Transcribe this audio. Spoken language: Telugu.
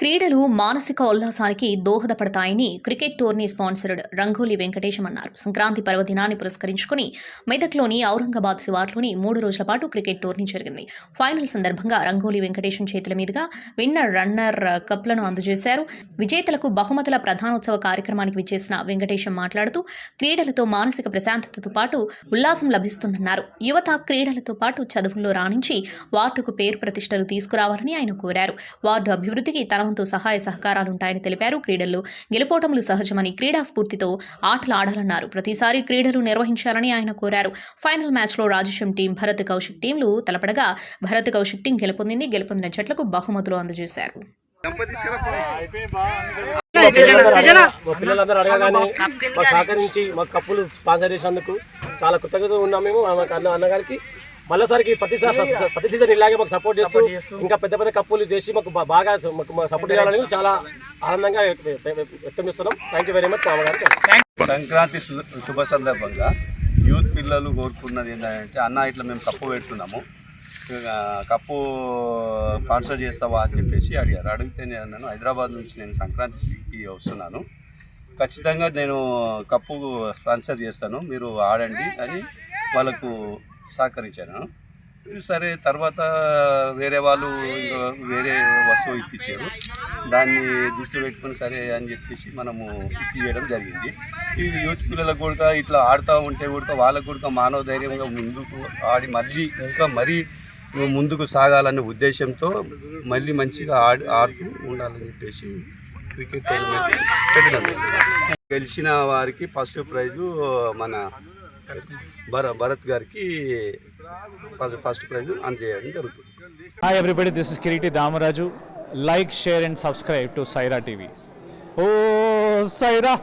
క్రీడలు మానసిక ఉల్లాసానికి దోహదపడతాయని cricket tourney sponsored Rangoli Venkatesham అన్నారు. సంక్రాంతి పర్వదినాన్ని పురస్కరించుకుని మెదక్లోని ఔరంగాబాద్ శివార్లోని 3 రోజుల పాటు క్రికెట్ టోర్నీ జరిగింది. ఫైనల్ సందర్భంగా రంగోలి వెంకటేశం చేతుల మీదుగా విన్నర్ రన్నర్ కప్లను అందజేశారు. విజేతలకు బహుమతుల ప్రధానోత్సవ కార్యక్రమానికి విచ్చేసిన వెంకటేశం మాట్లాడుతూ క్రీడలతో మానసిక ప్రశాంతతతో పాటు ఉల్లాసం లభిస్తుందన్నారు. యువత క్రీడలతో పాటు చదువుల్లో రాణించి వార్డుకు పేరు ప్రతిష్టలు తీసుకురావాలని ఆయన కోరారు. వార్డు అభివృద్ధికి తన వంతు సహాయ సహకారాలుంటాయని తెలిపారు. క్రీడల్లో గెలుపోటములు సహజమని, క్రీడా స్ఫూర్తితో ఆటలు ఆడాలన్నారు. ప్రతిసారి క్రీడలు నిర్వహించాలని ఆయన కోరారు. ఫైనల్ మ్యాచ్లో రాజేశం టీం, భరత్ కౌశిక్ టీంలు తలపడగా భరత్ కౌశిక్ టీం గెలుపొందిన జట్లకు బహుమతులు అందజేశారు. పిల్లలందరూ అడగగానే మాకు సహకరించి మాకు కప్పులు స్పాన్సర్ చేసినందుకు చాలా కృతజ్ఞతగా ఉన్నాం. మేము అన్నగారికి మళ్ళీసారికి ప్రతి సీజన్ ఇలాగే మాకు సపోర్ట్ చేస్తూ ఇంకా పెద్ద పెద్ద కప్పులు చేసి మాకు బాగా సపోర్ట్ చేయాలని చాలా ఆనందంగా వ్యక్తమిస్తున్నాం. థ్యాంక్ యూ వెరీ మచ్ మామగారికి. సంక్రాంతి శుభ సందర్భంగా యూత్ పిల్లలు కోరుకున్నది ఏంటంటే, అన్న ఇట్లా మేము కప్పు పెట్టున్నాము, కప్పు స్పాన్సర్ చేస్తావా అని చెప్పేసి అడిగారు. అడిగితే నేను హైదరాబాద్ నుంచి నేను సంక్రాంతికి వస్తున్నాను, ఖచ్చితంగా నేను కప్పు స్పాన్సర్ చేస్తాను, మీరు ఆడండి అని వాళ్ళకు సహకరించాను. సరే, తర్వాత వేరే వాళ్ళు వేరే వస్తువు ఇప్పించారు. దాన్ని దృష్టిలో పెట్టుకుని సరే అని చెప్పేసి మనము ఇప్పించడం జరిగింది. ఇది యూత్ పిల్లలకు కూడా ఇట్లా ఆడుతూ ఉంటే కూడా వాళ్ళకు కూడా మానవ ధైర్యంగా ముందుకు ఆడి మళ్ళీ ఇంకా మరీ ముందుకు సాగాలనే ఉద్దేశంతో మళ్ళీ మంచిగా ఆడుతూ ఉండాలని చెప్పేసి క్రికెట్ టోర్నమెంట్ పెట్టడం జరిగింది. గెలిచిన వారికి ఫస్ట్ ప్రైజు మన భరత్ గారికి ఫస్ట్ ప్రైజ్ అందజేయడం జరుగుతుంది. Hi everybody, this is Kiriti Damaraju. Like, share and subscribe to Saira TV. Oh, Saira!